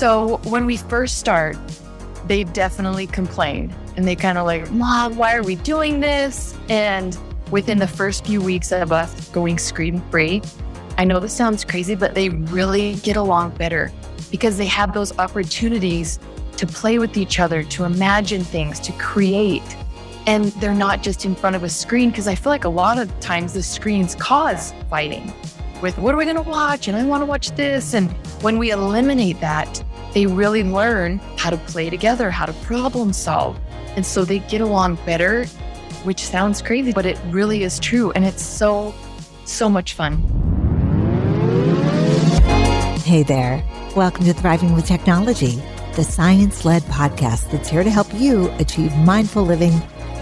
So when we first start, they definitely complain and they kind of like, Mom, why are we doing this? And within the first few weeks of us going screen free, I know this sounds crazy, but they really get along better because they have those opportunities to play with each other, to imagine things, to create. And they're not just in front of a screen, because I feel like a lot of times the screens cause fighting with what are we going to watch? And I want to watch this. And when we eliminate that, they really learn how to play together, how to problem solve. And so they get along better, which sounds crazy, but it really is true. And it's so much fun. Hey there. Welcome to Thriving with Technology, the science-led podcast that's here to help you achieve mindful living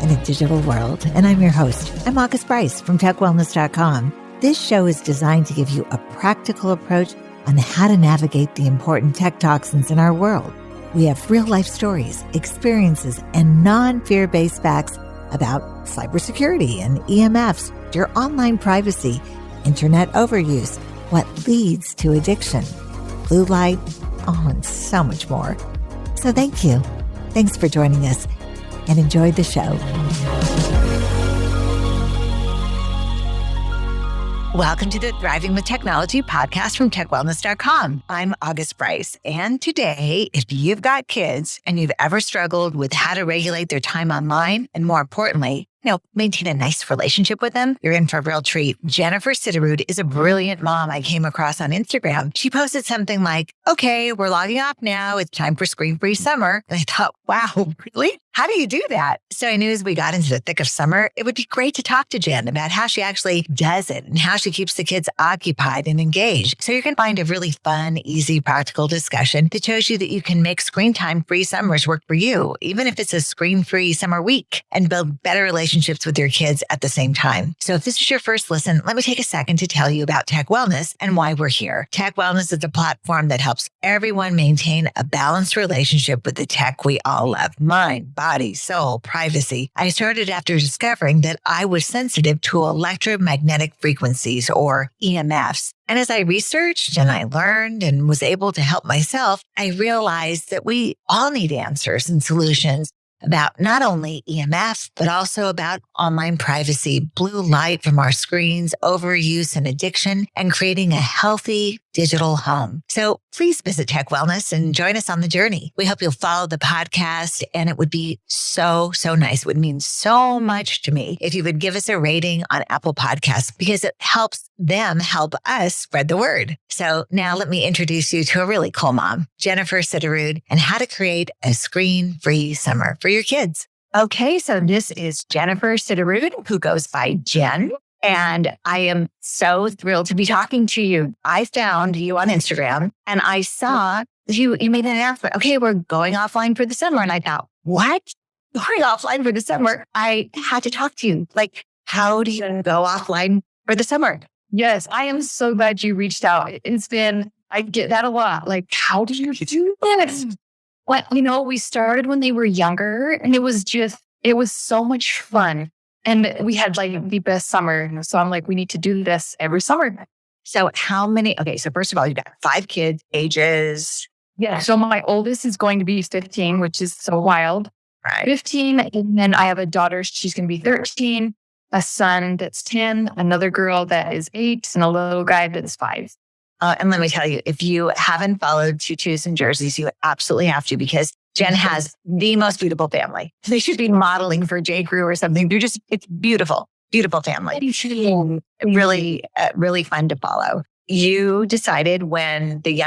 in a digital world. And I'm your host. I'm Brice from techwellness.com. This show is designed to give you a practical approach on how to navigate the important tech toxins in our world. We have real-life stories, experiences, and non-fear-based facts about cybersecurity and EMFs, your online privacy, internet overuse, what leads to addiction, blue light, and so much more. So thank you. Thanks for joining us and enjoy the show. Welcome to the Thriving with Technology podcast from techwellness.com. I'm Brice. And today, if you've got kids and you've ever struggled with how to regulate their time online, and more importantly, maintain a nice relationship with them, you're in for a real treat. Jennifer Siderud is a brilliant mom I came across on Instagram. She posted something like, okay, we're logging off now. It's time for screen-free summer. And I thought, wow, really? How do you do that? So I knew as we got into the thick of summer, it would be great to talk to Jen about how she actually does it and how she keeps the kids occupied and engaged. So you're going to find a really fun, easy, practical discussion that shows you that you can make screen time-free summers work for you, even if it's a screen-free summer week, and build better relationships with your kids at the same time. So if this is your first listen, let me take a second to tell you about Tech Wellness and why we're here. Tech Wellness is a platform that helps everyone maintain a balanced relationship with the tech we all love: mind, body, soul, privacy. I started after discovering that I was sensitive to electromagnetic frequencies, or EMFs. And as I researched and I learned and was able to help myself, I realized that we all need answers and solutions about not only EMF, but also about online privacy, blue light from our screens, overuse and addiction, and creating a healthy digital home. So please visit Tech Wellness and join us on the journey. We hope you'll follow the podcast, and it would be so nice. It would mean so much to me if you would give us a rating on Apple Podcasts, because it helps them help us spread the word. So now let me introduce you to a really cool mom, Jennifer Siderud, and how to create a screen-free summer for your kids. Okay, so this is Jennifer Siderud, who goes by Jen. And I am so thrilled to be talking to you. I found you on Instagram and I saw you made an announcement. Okay, we're going offline for the summer. And I thought, what? Going offline for the summer? I had to talk to you. Like, how do you go offline for the summer? Yes, I am so glad you reached out. I get that a lot. Like, how do you do this? Well, we started when they were younger, and it was so much fun. And we had the best summer. So I'm like, we need to do this every summer. So so first of all, you've got 5 kids, ages. Yeah. So my oldest is going to be 15, which is so wild. Right. 15. And then I have a daughter. She's going to be 13, a son that's 10, another girl that is 8, and a little guy that's 5. And let me tell you, if you haven't followed Tutus and Jerseys, you absolutely have to, because Jen has the most beautiful family. They should be modeling for J. Crew or something. It's beautiful, beautiful family. Really, really fun to follow. You decided when he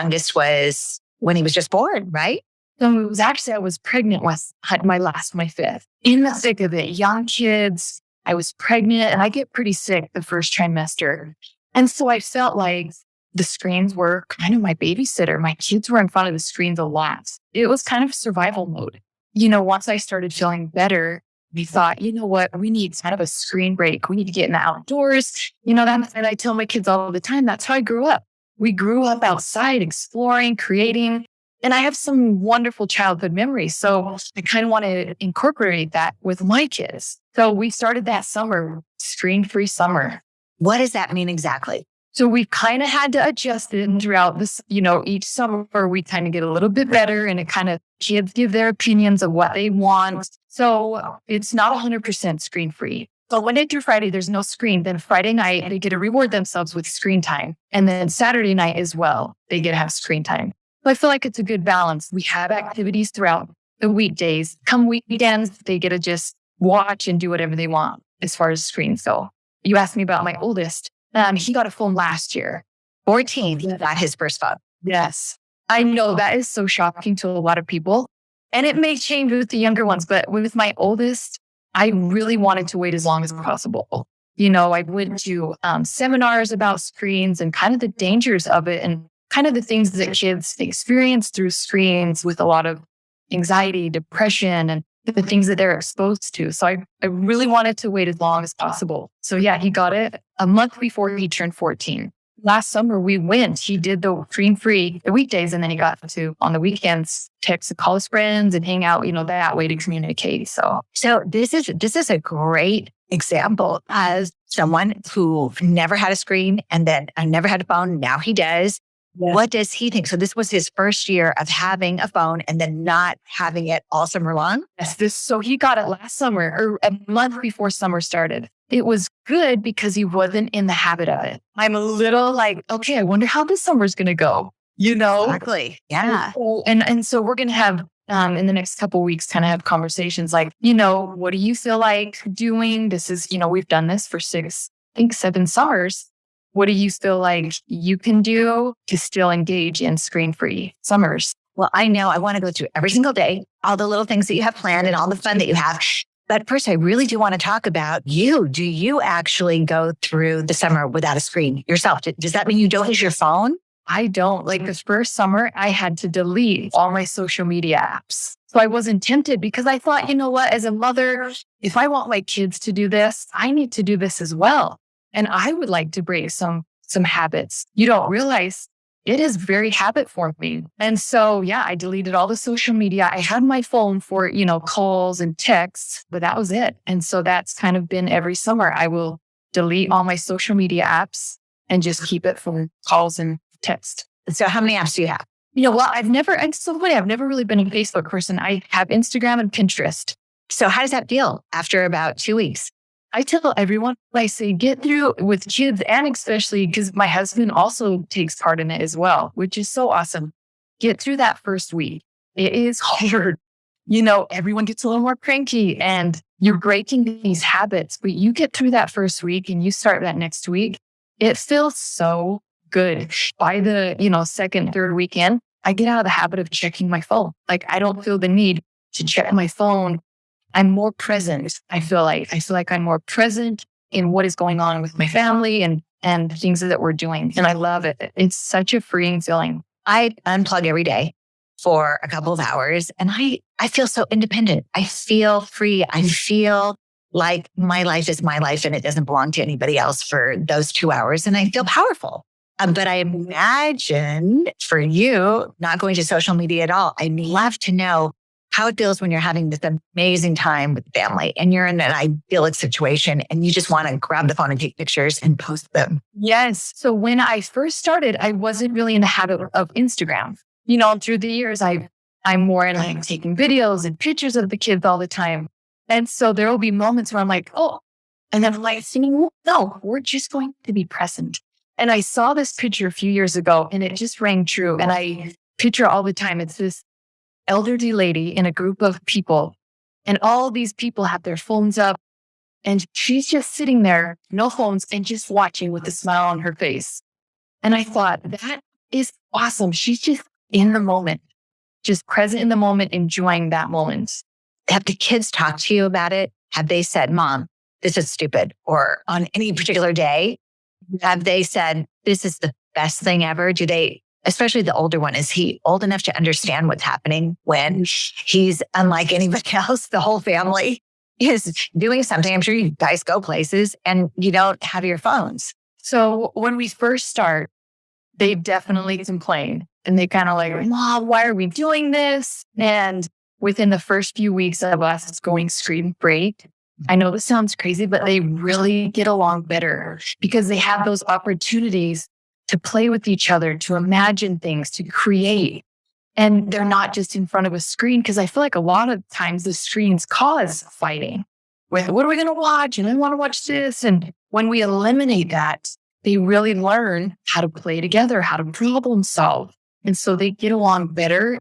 was just born, right? So it was actually, I was pregnant with my 5th. In the thick of it, young kids, I was pregnant, and I get pretty sick the first trimester. And so I felt like the screens were kind of my babysitter. My kids were in front of the screens a lot. It was kind of survival mode. Once I started feeling better, we thought, you know what? We need kind of a screen break. We need to get in the outdoors. And I tell my kids all the time, that's how I grew up. We grew up outside, exploring, creating. And I have some wonderful childhood memories. So I kind of want to incorporate that with my kids. So we started that summer, screen-free summer. What does that mean exactly? So we kind of had to adjust it throughout this, each summer we kind of get a little bit better and it kind of kids give their opinions of what they want. So it's not 100% screen free. So Monday through Friday, there's no screen. Then Friday night, they get to reward themselves with screen time. And then Saturday night as well, they get to have screen time. So I feel like it's a good balance. We have activities throughout the weekdays. Come weekends, they get to just watch and do whatever they want as far as screens go. You asked me about my oldest. He got a phone last year. 14, he got his first phone. Yes. I know that is so shocking to a lot of people. And it may change with the younger ones, but with my oldest, I really wanted to wait as long as possible. I went to seminars about screens and kind of the dangers of it and kind of the things that kids experience through screens with a lot of anxiety, depression, and the things that they're exposed to. So I really wanted to wait as long as possible. So yeah, he got it a month before he turned 14. Last summer we went, he did the screen-free the weekdays, and then he got to, on the weekends, text and call his friends and hang out, that way to communicate. So this is a great example as someone who never had a screen and then never had a phone. Now he does. Yes. What does he think? So this was his first year of having a phone and then not having it all summer long? Yes, so he got it last summer or a month before summer started. It was good because he wasn't in the habit of it. I'm a little like, okay, I wonder how this summer's going to go, Exactly. Yeah. And so we're going to have, in the next couple of weeks, kind of have conversations like, what do you feel like doing? This is, we've done this for 7 summers. What do you feel like you can do to still engage in screen-free summers? Well, I know I want to go through every single day, all the little things that you have planned and all the fun that you have. But first, I really do want to talk about you. Do you actually go through the summer without a screen yourself? Does that mean you don't use your phone? I don't. Like this first summer, I had to delete all my social media apps. So I wasn't tempted because I thought, as a mother, if I want my kids to do this, I need to do this as well. And I would like to break some habits. You don't realize it is very habit formed me. And so, yeah, I deleted all the social media. I had my phone for, calls and texts, but that was it. And so that's kind of been every summer. I will delete all my social media apps and just keep it for calls and text. So how many apps do you have? It's so funny. I've never really been a Facebook person. I have Instagram and Pinterest. So how does that feel after about 2 weeks? I tell everyone, I say, get through with kids, and especially because my husband also takes part in it as well, which is so awesome. Get through that first week. It is hard. Everyone gets a little more cranky and you're breaking these habits, but you get through that first week and you start that next week. It feels so good. By the, second, third weekend, I get out of the habit of checking my phone. Like I don't feel the need to check my phone. I'm more present. I feel like I'm more present in what is going on with my family and things that we're doing. And I love it. It's such a freeing feeling. I unplug every day for a couple of hours and I feel so independent. I feel free. I feel like my life is my life and it doesn't belong to anybody else for those 2 hours. And I feel powerful. But I imagine for you not going to social media at all, I'd love to know how it feels when you're having this amazing time with family and you're in an idyllic situation and you just want to grab the phone and take pictures and post them. Yes. So when I first started, I wasn't really in the habit of Instagram. Through the years, I'm more in like taking videos and pictures of the kids all the time. And so there will be moments where I'm like, oh, and then I'm like, no, we're just going to be present. And I saw this picture a few years ago and it just rang true. And I picture all the time. It's this elderly lady in a group of people, and all these people have their phones up, and she's just sitting there, no phones, and just watching with a smile on her face. And I thought, that is awesome. She's just in the moment, just present in the moment, enjoying that moment. Have the kids talked to you about it? Have they said, Mom, this is stupid? Or on any particular day, have they said, this is the best thing ever? Do they, especially the older one, is he old enough to understand what's happening when he's unlike anybody else? The whole family is doing something. I'm sure you guys go places and you don't have your phones. So when we first start, they definitely complain and they kind of like, Mom, why are we doing this? And within the first few weeks of us going screen free, I know this sounds crazy, but they really get along better because they have those opportunities to play with each other, to imagine things, to create. And they're not just in front of a screen, because I feel like a lot of times the screens cause fighting with what are we going to watch? And I want to watch this. And when we eliminate that, they really learn how to play together, how to problem solve. And so they get along better,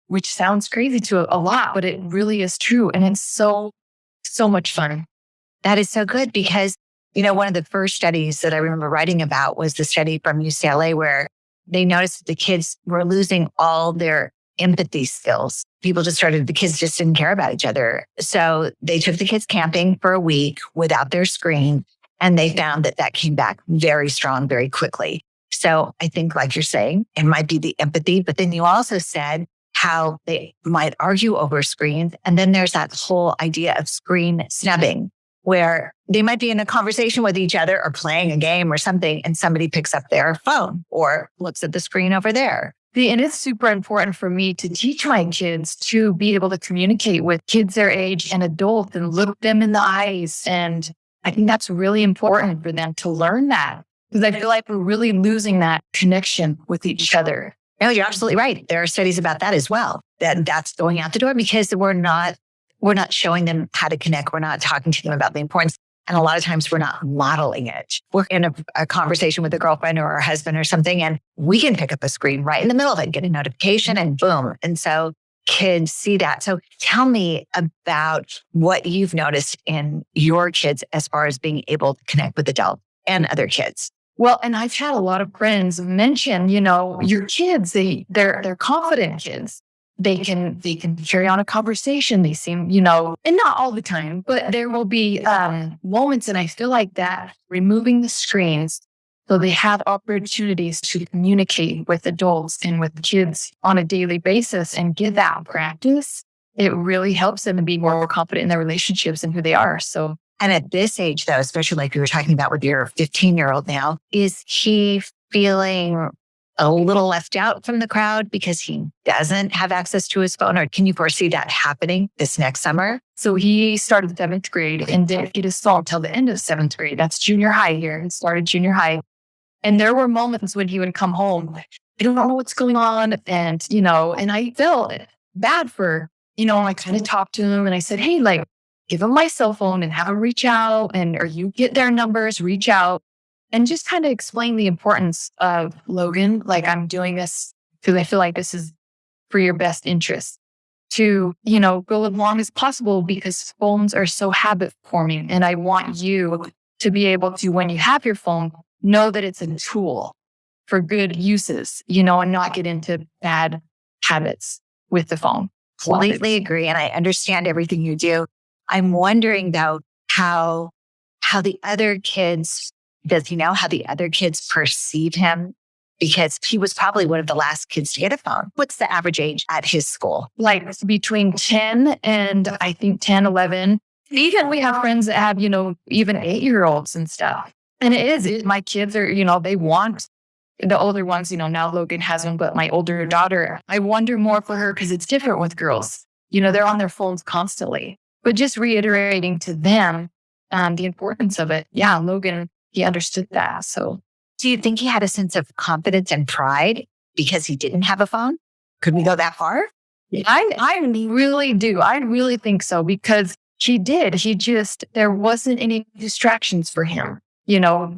which sounds crazy to a lot, but it really is true. And it's so much fun. That is so good because, one of the first studies that I remember writing about was the study from UCLA where they noticed that the kids were losing all their empathy skills. The kids just didn't care about each other. So they took the kids camping for a week without their screen, and they found that came back very strong, very quickly. So I think, like you're saying, it might be the empathy, but then you also said how they might argue over screens. And then there's that whole idea of screen snubbing, where they might be in a conversation with each other or playing a game or something, and somebody picks up their phone or looks at the screen over there. And it's super important for me to teach my kids to be able to communicate with kids their age and adults and look them in the eyes. And I think that's really important for them to learn that, because I feel like we're really losing that connection with each other. No, you're absolutely right. There are studies about that as well, that's going out the door because we're not showing them how to connect. We're not talking to them about the importance. And a lot of times we're not modeling it. We're in a conversation with a girlfriend or our husband or something, and we can pick up a screen right in the middle of it, get a notification, and boom. And so kids see that. So tell me about what you've noticed in your kids as far as being able to connect with adults and other kids. Well, and I've had a lot of friends mention, your kids, they're confident kids. They can carry on a conversation. They seem, and not all the time, but there will be moments. And I feel like that removing the screens so they have opportunities to communicate with adults and with kids on a daily basis and get that practice. It really helps them to be more confident in their relationships and who they are. So. And at this age, though, especially like we were talking about with your 15-year-old now, is he feeling a little left out from the crowd because he doesn't have access to his phone? Or can you foresee that happening this next summer? So he started 7th grade and didn't get his phone till the end of 7th grade. That's junior high here. He started junior high. And there were moments when he would come home, I don't know what's going on. And, and I felt bad for, I kind of talked to him and I said, hey, give him my cell phone and have him reach out, or you get their numbers, reach out, and just kind of explain the importance of Logan. I'm doing this because I feel like this is for your best interest to, go as long as possible because phones are so habit forming. And I want you to be able to, when you have your phone, know that it's a tool for good uses, and not get into bad habits with the phone. Completely agree. And I understand everything you do. I'm wondering, though, how the other kids, does he know how the other kids perceive him? Because he was probably one of the last kids to get a phone. What's the average age at his school? Between 10 and I think 10, 11. Even we have friends that have, even 8-year-olds and stuff. And my kids are, they want the older ones, now Logan has one, but my older daughter, I wonder more for her because it's different with girls. They're on their phones constantly. But just reiterating to them the importance of it. Yeah, Logan, he understood that. So, do you think he had a sense of confidence and pride because he didn't have a phone? Could we go that far? I really do. I really think so because he did. There wasn't any distractions for him.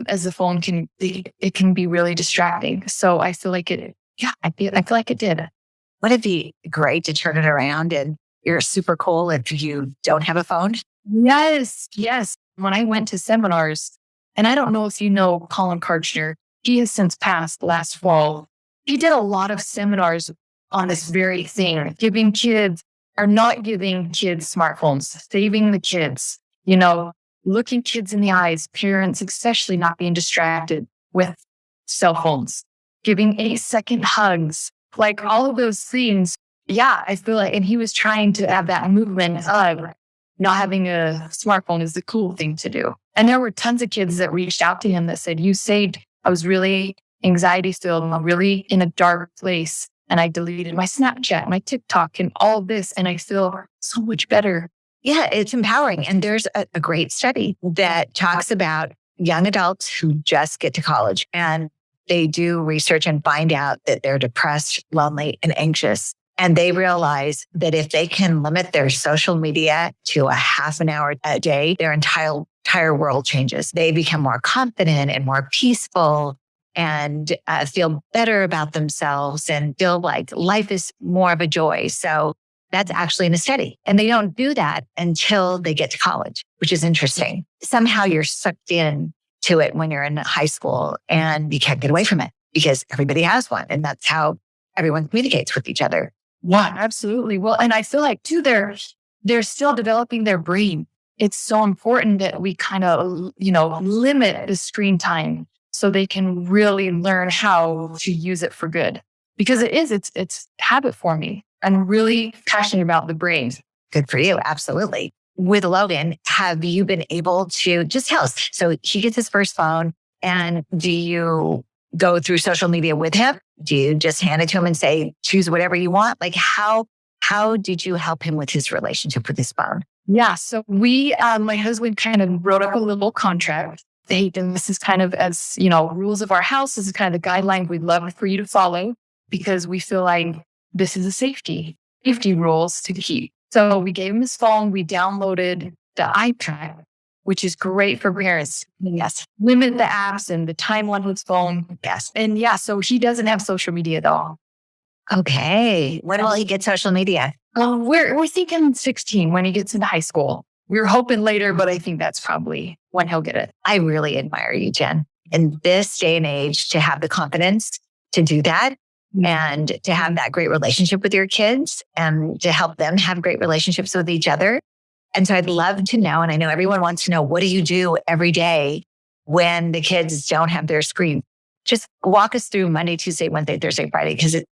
As the phone it can be really distracting. So I feel like it. Yeah, I feel like it did. Would it be great to turn it around and you're super cool if you don't have a phone? Yes. When I went to seminars, and I don't know if you know Colin Karchner, he has since passed last fall. He did a lot of seminars on this very thing, giving kids smartphones, saving the kids, looking kids in the eyes, parents especially not being distracted with cell phones, giving 8-second hugs, all of those things. Yeah, I feel like, and he was trying to have that movement of not having a smartphone is the cool thing to do. And there were tons of kids that reached out to him that said, I was really anxiety filled, I'm really in a dark place. And I deleted my Snapchat, my TikTok, and all of this. And I feel so much better Yeah, it's empowering. And there's a great study that talks about young adults who just get to college, and they do research and find out that they're depressed, lonely, and anxious. And they realize that if they can limit their social media to a half an hour a day, their entire world changes. They become more confident and more peaceful and feel better about themselves and feel like life is more of a joy. So that's actually in a study. And they don't do that until they get to college, which is interesting. Somehow you're sucked in to it when you're in high school and you can't get away from it because everybody has one. And that's how everyone communicates with each other. Yeah, absolutely. Well, and I feel like too, they're still developing their brain. It's so important that we kind of, limit the screen time so they can really learn how to use it for good. Because it's habit forming. I'm really passionate about the brain. Good for you. Absolutely. With Logan, have you been able to just tell us? So he gets his first phone, and do you go through social media with him? Do you just hand it to him and say, choose whatever you want? Like how did you help him with his relationship with his phone? Yeah. So my husband kind of wrote up a little contract. And this is kind of as, rules of our house. This is kind of the guideline we'd love for you to follow because we feel like this is a safety rules to keep. So we gave him his phone. We downloaded the iPad, which is great for parents. Yes. Limit the apps and the time on his phone. Yes. And yeah, so he doesn't have social media at all. Okay. When will he get social media? We're thinking 16 when he gets into high school. We were hoping later, but I think that's probably when he'll get it. I really admire you, Jen, in this day and age to have the confidence to do that and to have that great relationship with your kids and to help them have great relationships with each other. And so I'd love to know, and I know everyone wants to know, what do you do every day when the kids don't have their screen? Just walk us through Monday, Tuesday, Wednesday, Thursday, Friday, because it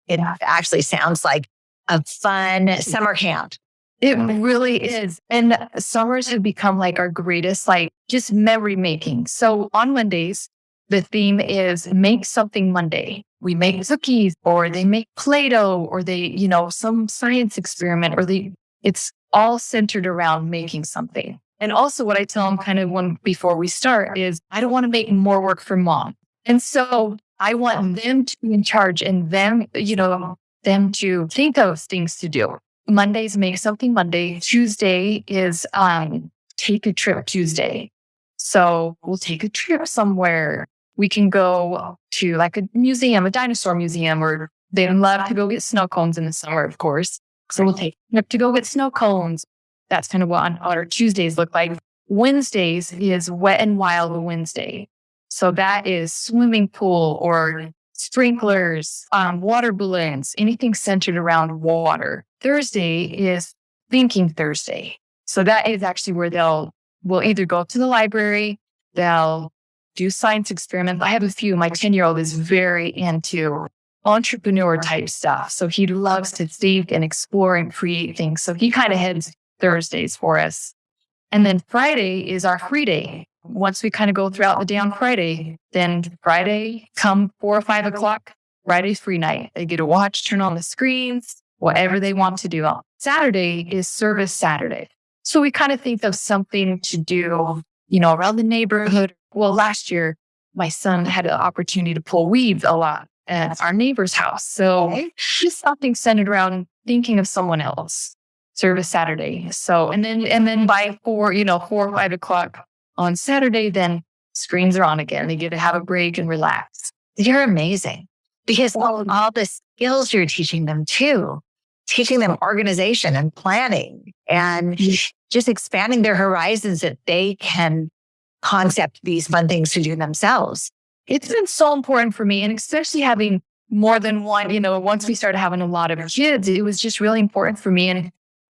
actually sounds like a fun summer camp. It really is. And summers have become like our greatest, just memory making. So on Mondays, the theme is make something Monday. We make cookies or they make Play-Doh or they, some science experiment it's all centered around making something. And also what I tell them kind of before we start is I don't want to make more work for mom. And so I want them to be in charge and them to think of things to do. Mondays, make something Monday. Tuesday is take a trip Tuesday. So we'll take a trip somewhere. We can go to like a museum, a dinosaur museum, or they love to go get snow cones in the summer, of course. So we'll take a trip to go get snow cones. That's kind of what our Tuesdays look like. Wednesdays is Wet and Wild Wednesday. So that is swimming pool or sprinklers, water balloons, anything centered around water. Thursday is Thinking Thursday. So that is actually where we'll either go to the library, they'll do science experiments. I have a few. My 10-year-old is very into entrepreneur type stuff. So he loves to think and explore and create things. So he kind of heads Thursdays for us. And then Friday is our free day. Once we kind of go throughout the day on Friday, then Friday, come 4 or 5 o'clock, Friday's free night. They get to watch, turn on the screens, whatever they want to do. Saturday is Service Saturday. So we kind of think of something to do, around the neighborhood. Well, last year, my son had an opportunity to pull weeds a lot at our neighbor's house. So just something centered around thinking of someone else. Service Saturday. So, and then by 4 or 5 o'clock on Saturday, then screens are on again. They get to have a break and relax. You're amazing because all the skills you're teaching them too, teaching them organization and planning and just expanding their horizons that they can concept these fun things to do themselves. It's been so important for me, and especially having more than one, once we started having a lot of kids, it was just really important for me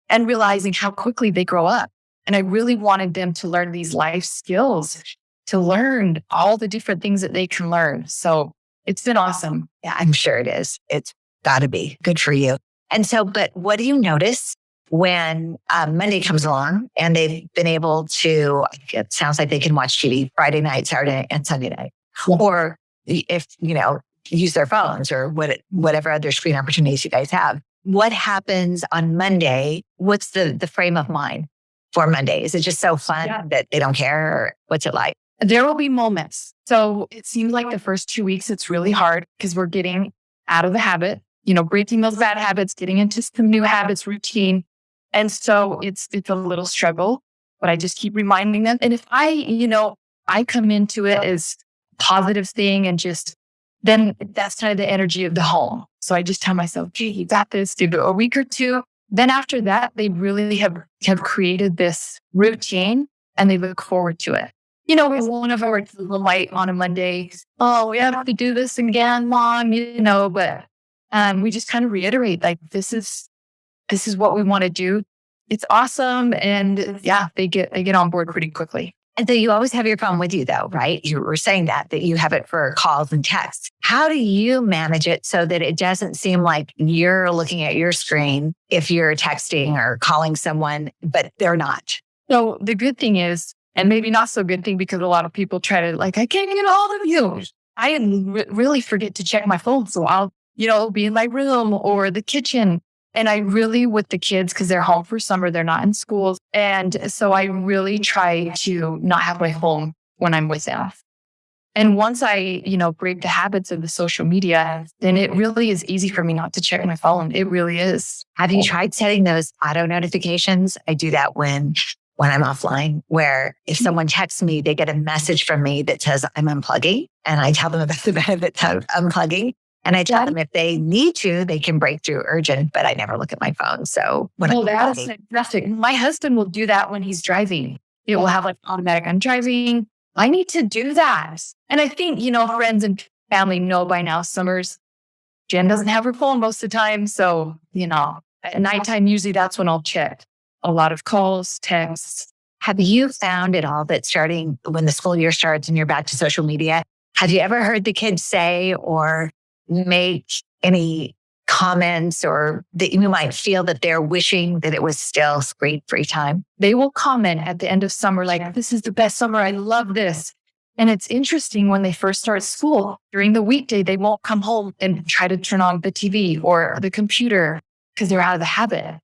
and realizing how quickly they grow up. And I really wanted them to learn these life skills, to learn all the different things that they can learn. So it's been awesome. Yeah, I'm sure it is. It's got to be good for you. And so, but what do you notice when Monday comes along and they've been able to, it sounds like they can watch TV Friday night, Saturday, and Sunday night. Yeah. Or if, use their phones or whatever other screen opportunities you guys have. What happens on Monday? What's the frame of mind? for Monday? Is it just so fun that they don't care? Or what's it like? There will be moments. So it seems like the first 2 weeks, it's really hard because we're getting out of the habit, breaking those bad habits, getting into some new habits, routine. And so it's a little struggle, but I just keep reminding them. And if I come into it as a positive thing and then that's kind of the energy of the home. So I just tell myself, gee, you got this, do a week or two. Then after that, they really have created this routine and they look forward to it. One of our might on a Monday, oh, we have to do this again, Mom, but we just kind of reiterate, like, this is what we want to do. It's awesome. And they get on board pretty quickly. And so you always have your phone with you though, right? You were saying that you have it for calls and texts. How do you manage it so that it doesn't seem like you're looking at your screen if you're texting or calling someone, but they're not? So the good thing is, and maybe not so good thing, because a lot of people try to I can't get a hold of you. I really forget to check my phone. So I'll, be in my room or the kitchen. And I really, with the kids, because they're home for summer, they're not in schools. And so I really try to not have my phone when I'm with them. And once I, break the habits of the social media, then it really is easy for me not to check my phone. It really is. Have you tried setting those auto notifications? I do that when I'm offline, where if someone texts me, they get a message from me that says I'm unplugging. And I tell them about the benefits of unplugging. And I tell them if they need to, they can break through urgent, but I never look at my phone. So that's fantastic. My husband will do that when he's driving. It will have automatic, I'm driving. I need to do that. And I think, friends and family know by now, Jen doesn't have her phone most of the time. So, at nighttime, usually that's when I'll check a lot of calls, texts. Have you found at all that starting when the school year starts and you're back to social media, have you ever heard the kids say or make any comments or that you might feel that they're wishing that it was still screen-free time? They will comment at the end of summer, like, this is the best summer. I love this. And it's interesting when they first start school, during the weekday, they won't come home and try to turn on the TV or the computer because they're out of the habit.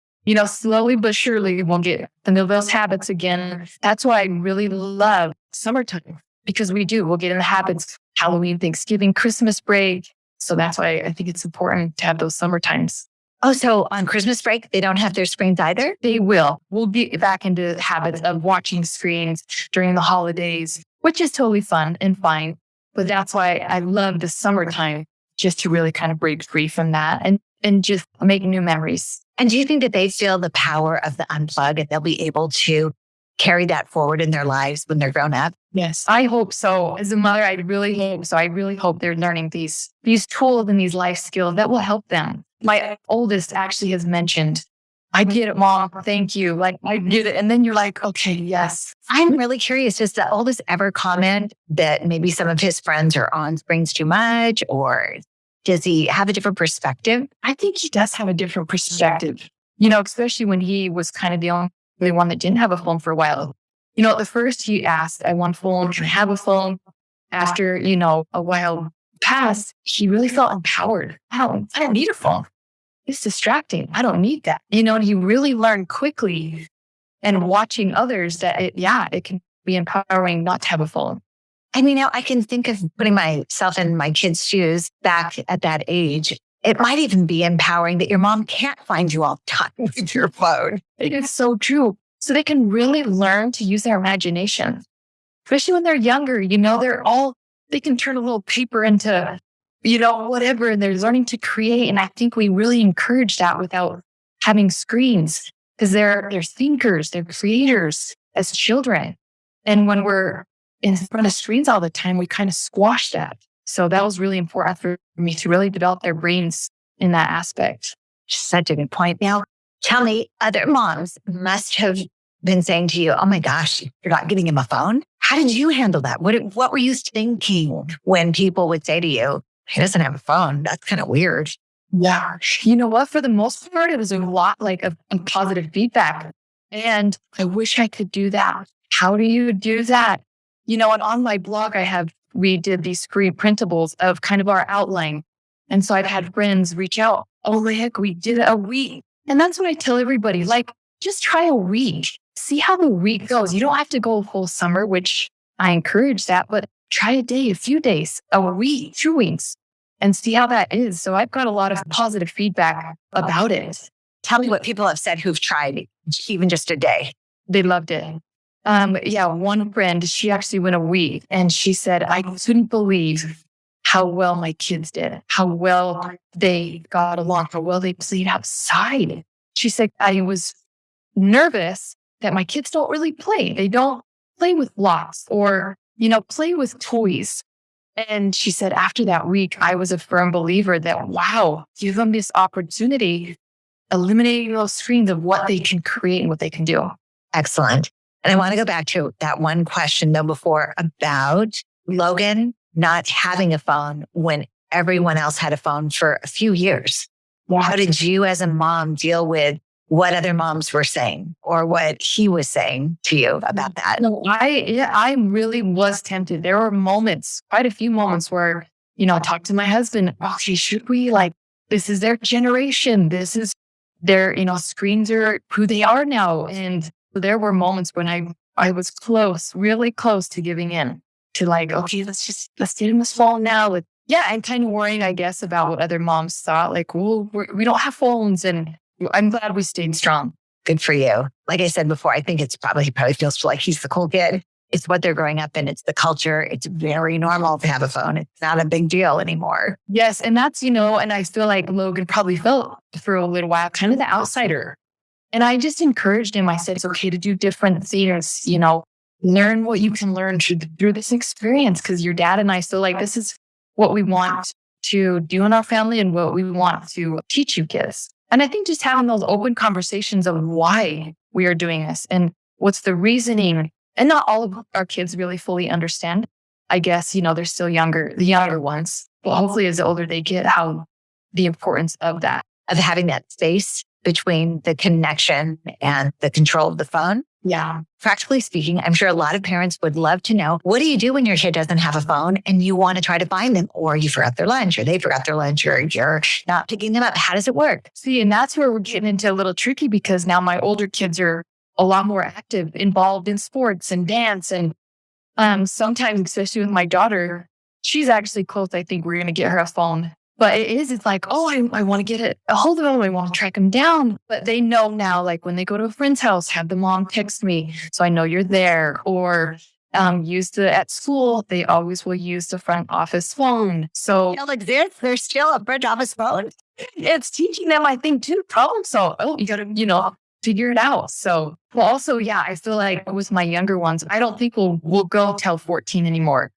Slowly but surely we'll get into those habits again. That's why I really love summertime, because we'll get in the habits, Halloween, Thanksgiving, Christmas break. So that's why I think it's important to have those summer times. Oh, so on Christmas break, they don't have their screens either? They will. We'll get back into habits of watching screens during the holidays, which is totally fun and fine. But that's why I love the summertime, just to really kind of break free from that and just make new memories. And do you think that they feel the power of the unplug and they'll be able to carry that forward in their lives when they're grown up? Yes, I hope so. As a mother, I really hope so. I really hope they're learning these tools and these life skills that will help them. My oldest actually has mentioned, I get it, Mom. Thank you. I get it. And then you're like, okay, yes. I'm really curious. Does the oldest ever comment that maybe some of his friends are on screens too much, or does he have a different perspective? I think he does have a different perspective, especially when he was kind of the only one that didn't have a phone for a while. At the first he asked, I want a phone. Can I have a phone? After, a while passed, he really felt empowered. I don't need a phone. It's distracting. I don't need that. And he really learned quickly and watching others that it can be empowering not to have a phone. And, I can think of putting myself in my kids' shoes back at that age. It might even be empowering that your mom can't find you all the time with your phone. It is so true. So they can really learn to use their imagination, especially when they're younger. They can turn a little paper into, whatever, and they're learning to create. And I think we really encourage that without having screens, because they're thinkers, they're creators as children. And when we're in front of screens all the time, we kind of squash that. So that was really important for me to really develop their brains in that aspect. Such a good point. Now, tell me, other moms must have been saying to you, oh my gosh, you're not getting him a phone. How did you handle that? What were you thinking when people would say to you, he doesn't have a phone? That's kind of weird. Yeah. You know what? For the most part, it was a lot of positive feedback. And I wish I could do that. How do you do that? And on my blog, we did these screen printables of kind of our outline. And so I've had friends reach out, oh, heck, we did a week. And that's what I tell everybody, just try a week. see how the week goes. You don't have to go a whole summer, which I encourage that, but try a day, a few days, a week, 2 weeks, and see how that is. So I've got a lot of positive feedback about it. Tell me what people have said who've tried even just a day. They loved it. One friend, she actually went a week and she said, I couldn't believe how well my kids did, how well they got along, how well they played outside. She said, I was nervous that my kids don't really play. They don't play with blocks or, play with toys. And she said, after that week, I was a firm believer that, wow, give them this opportunity, eliminating those screens of what they can create and what they can do. Excellent. And I want to go back to that one question though before about Logan not having a phone when everyone else had a phone for a few years. Yeah. How did you as a mom deal with what other moms were saying or what he was saying to you about that? No, I really was tempted. There were moments, quite a few moments where, I talked to my husband, okay, should we this is their generation. This is their, screens are who they are now. And there were moments when I was really close to giving in to okay, let's get him this phone now. I'm kind of worrying, I guess, about what other moms thought. We don't have phones, and I'm glad we stayed strong. Good for you. Like I said before, I think he probably feels like he's the cool kid. It's what they're growing up in. It's the culture. It's very normal to have a phone. It's not a big deal anymore. Yes. And that's, and I feel like Logan probably felt for a little while kind of the outsider. And I just encouraged him. I said, it's okay to do different things, learn what you can learn through this experience. Because your dad and I still this is what we want to do in our family and what we want to teach you kids. And I think just having those open conversations of why we are doing this and what's the reasoning. And not all of our kids really fully understand. I guess, they're still younger, the younger ones. But hopefully as the older they get, how the importance of that. Of having that space between the connection and the control of the phone. Yeah. Practically speaking, I'm sure a lot of parents would love to know, what do you do when your kid doesn't have a phone and you want to try to find them, or you forgot their lunch, or they forgot their lunch, or you're not picking them up? How does it work? See, and that's where we're getting into a little tricky, because now my older kids are a lot more active, involved in sports and dance. And sometimes, especially with my daughter, she's actually close. I think we're going to get her a phone. But it's I want to get a hold of them. I want to track them down. But they know now, when they go to a friend's house, have the mom text me so I know you're there. Or at school, they always will use the front office phone. So still exists. There's still a front office phone. It's teaching them, I think, too, problem solve. Oh, you got to, figure it out. So, well, also, I feel like with my younger ones, I don't think we'll go till 14 anymore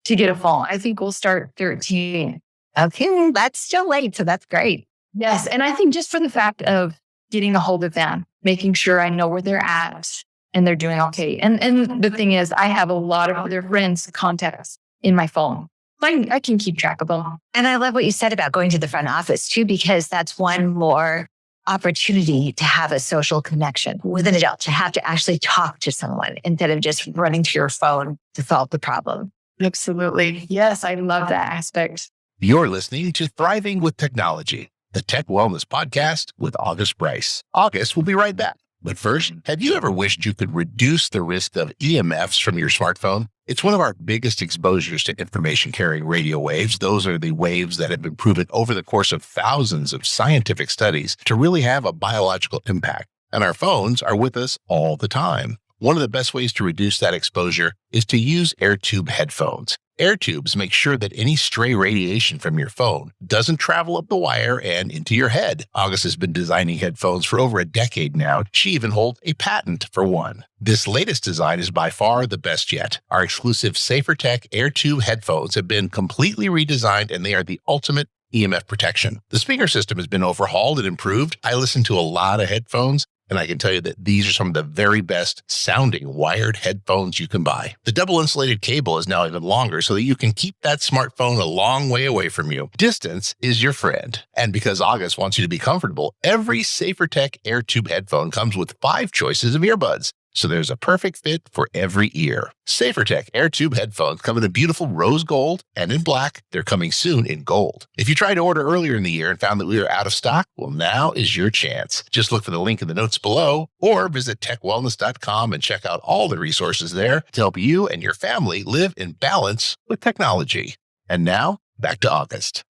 to get a phone. I think we'll start 13. Okay, that's still late, so that's great. Yes, and I think just for the fact of getting a hold of them, making sure I know where they're at and they're doing okay. And the thing is, I have a lot of their friends' contacts in my phone. I can keep track of them. And I love what you said about going to the front office too, because that's one more opportunity to have a social connection with an adult, to have to actually talk to someone instead of just running to your phone to solve the problem. Absolutely. Yes, I love that aspect. You're listening to Thriving with Technology, the Tech Wellness Podcast with August Brice. August will be right back. But first, have you ever wished you could reduce the risk of EMFs from your smartphone? It's one of our biggest exposures to information-carrying radio waves. Those are the waves that have been proven over the course of thousands of scientific studies to really have a biological impact. And our phones are with us all the time. One of the best ways to reduce that exposure is to use air tube headphones. Air tubes make sure that any stray radiation from your phone doesn't travel up the wire and into your head. August has been designing headphones for over a decade now. She even holds a patent for one. This latest design is by far the best yet. Our exclusive SaferTech Air Tube headphones have been completely redesigned, and they are the ultimate EMF protection. The speaker system has been overhauled and improved. I listen to a lot of headphones, and I can tell you that these are some of the very best sounding wired headphones you can buy. The double insulated cable is now even longer so that you can keep that smartphone a long way away from you. Distance is your friend. And because August wants you to be comfortable, every SaferTech Air Tube headphone comes with 5 choices of earbuds. So there's a perfect fit for every ear. SaferTech AirTube headphones come in a beautiful rose gold and in black. They're coming soon in gold. If you tried to order earlier in the year and found that we were out of stock, well, now is your chance. Just look for the link in the notes below or visit techwellness.com and check out all the resources there to help you and your family live in balance with technology. And now, back to August.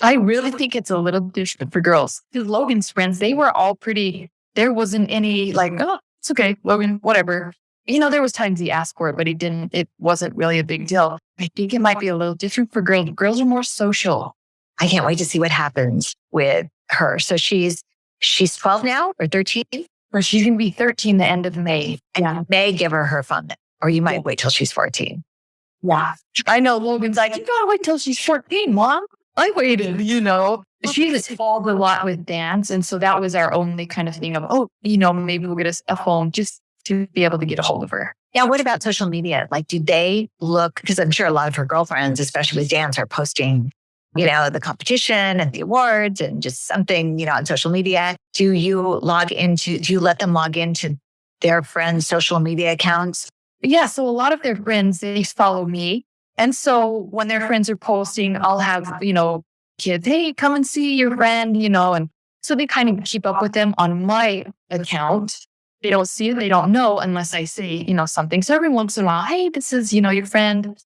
I really think it's a little different for girls. Because Logan's friends, they were all pretty, there wasn't any like, oh, it's okay, Logan, whatever. There was times he asked for it, but it wasn't really a big deal. I think it might be a little different for girls. Girls are more social. I can't wait to see what happens with her. So she's 12 now or 13? Or she's going to be 13 the end of May. And you may give her her fun, or you might wait till she's 14. Yeah. I know Logan's like, you gotta wait till she's 14, Mom. I waited, She was involved a lot with dance. And so that was our only kind of thing of, maybe we'll get a phone just to be able to get a hold of her. Yeah. What about social media? Like, do they look, because I'm sure a lot of her girlfriends, especially with dance, are posting, the competition and the awards and just something, on social media. Do you let them log into their friends' social media accounts? Yeah. So a lot of their friends, they follow me. And so when their friends are posting, I'll have, kids, hey, come and see your friend, and so they kind of keep up with them on my account. They don't see it, they don't know unless I say, something. So every once in a while, hey, this is, your friend.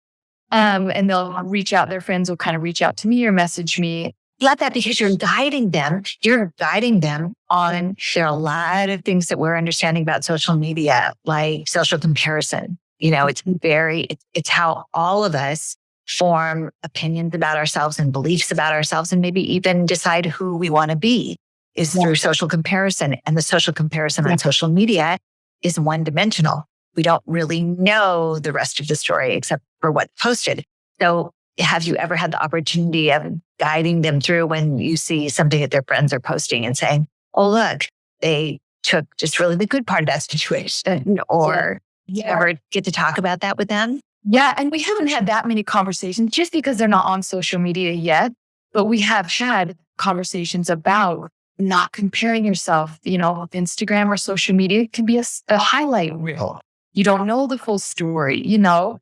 And they'll reach out, their friends will kind of reach out to me or message me. Love that, because you're guiding them. You're guiding them on, there are a lot of things that we're understanding about social media, like social comparison. It's how all of us form opinions about ourselves and beliefs about ourselves, and maybe even decide who we want to be is through social comparison. And the social comparison on social media is one-dimensional. We don't really know the rest of the story except for what's posted. So have you ever had the opportunity of guiding them through when you see something that their friends are posting and saying, oh, look, they took just really the good part of that situation, or you ever get to talk about that with them? Yeah. And we haven't had that many conversations just because they're not on social media yet. But we have had conversations about not comparing yourself. Instagram or social media can be a highlight reel. You don't know the full story,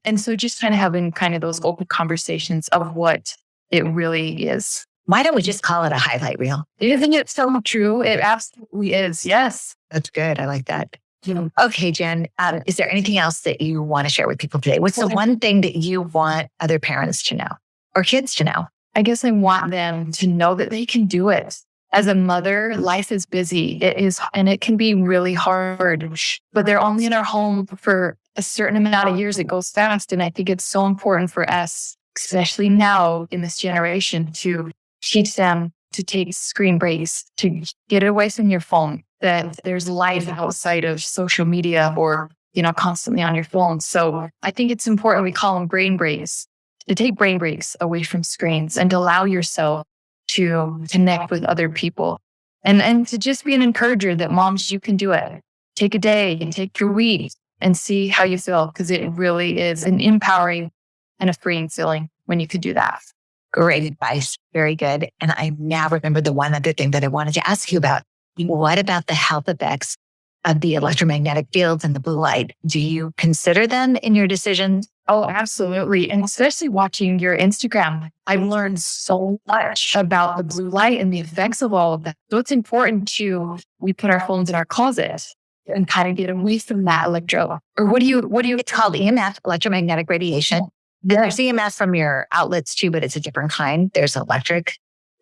And so just kind of having kind of those open conversations of what it really is. Why don't we just call it a highlight reel? Isn't it so true? It absolutely is. Yes. That's good. I like that. Okay, Jen, is there anything else that you want to share with people today? What's the one thing that you want other parents to know or kids to know? I guess I want them to know that they can do it. As a mother, life is busy. It is, and it can be really hard, but they're only in our home for a certain amount of years. It goes fast. And I think it's so important for us, especially now in this generation, to teach them to take screen breaks, to get away from your phone, that there's life outside of social media or, constantly on your phone. So I think it's important, we call them brain breaks, to take brain breaks away from screens and to allow yourself to connect with other people and to just be an encourager that moms, you can do it. Take a day and take your week and see how you feel, because it really is an empowering and a freeing feeling when you could do that. Great advice. Very good. And I now remember the one other thing that I wanted to ask you about. What about the health effects of the electromagnetic fields and the blue light? Do you consider them in your decisions? Oh, absolutely. And especially watching your Instagram, I've learned so much about the blue light and the effects of all of that. So it's important we put our phones in our closet and kind of get away from that electro. Or what do you? It's called EMF, electromagnetic radiation. There's EMF from your outlets too, but it's a different kind. There's electric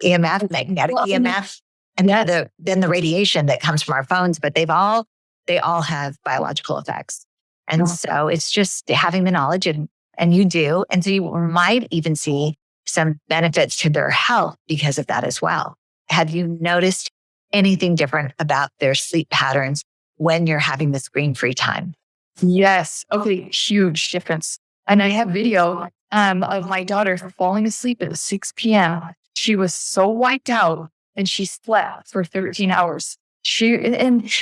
EMF, magnetic EMF, and then the radiation that comes from our phones. But they all have biological effects. And so it's just having the knowledge, and you do. And so you might even see some benefits to their health because of that as well. Have you noticed anything different about their sleep patterns when you're having the screen-free time? Yes. Okay. Huge difference. And I have video of my daughter falling asleep at 6 p.m. She was so wiped out and she slept for 13 hours.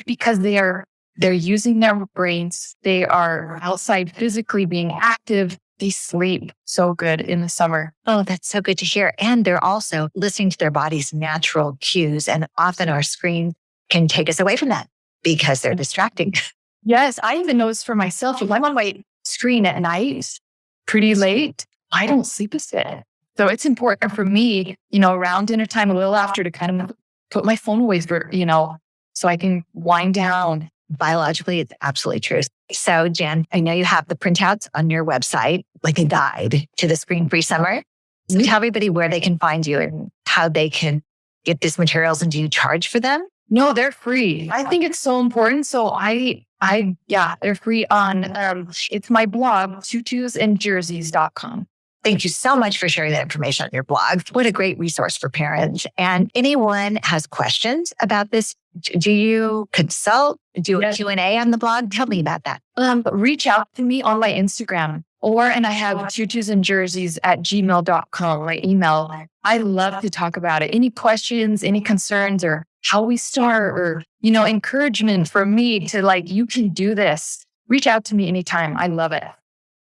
Because they're using their brains. They are outside physically being active. They sleep so good in the summer. Oh, that's so good to hear. And they're also listening to their body's natural cues. And often our screen can take us away from that because they're distracting. Yes, I even notice for myself, if I'm on my screen at night, pretty late, I don't sleep as good. So it's important for me, around dinner time, a little after, to kind of put my phone away for, so I can wind down. Biologically, it's absolutely true. So, Jen, I know you have the printouts on your website, like a guide to the screen-free summer. So tell everybody where they can find you and how they can get these materials, and do you charge for them? No, they're free. I think it's so important. So they're free on, it's my blog, tutusandjerseys.com. Thank you so much for sharing that information on your blog. What a great resource for parents. And anyone has questions about this, do you consult? Do a Q&A on the blog? Tell me about that. Reach out to me on my Instagram, and I have tutusandjerseys@gmail.com, my email. I love to talk about it. Any questions, any concerns, or how we start, or, encouragement from me to you can do this. Reach out to me anytime. I love it.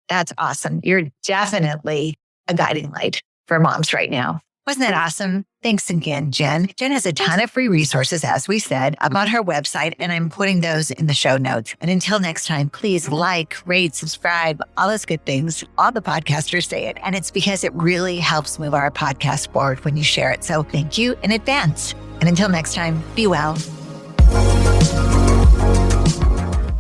That's awesome. You're definitely a guiding light for moms right now. Wasn't that awesome? Thanks again, Jen. Jen has a ton of free resources, as we said, up on her website, and I'm putting those in the show notes. And until next time, please rate, subscribe, all those good things. All the podcasters say it, and it's because it really helps move our podcast forward when you share it. So thank you in advance. And until next time, be well.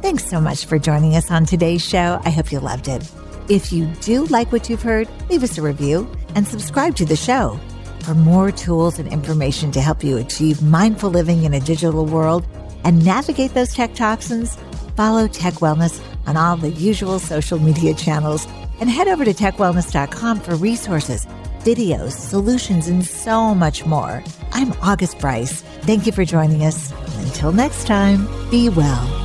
Thanks so much for joining us on today's show. I hope you loved it. If you do like what you've heard, leave us a review and subscribe to the show. For more tools and information to help you achieve mindful living in a digital world and navigate those tech toxins, follow Tech Wellness on all the usual social media channels and head over to techwellness.com for resources, videos, solutions, and so much more. I'm August Brice. Thank you for joining us. Until next time, be well.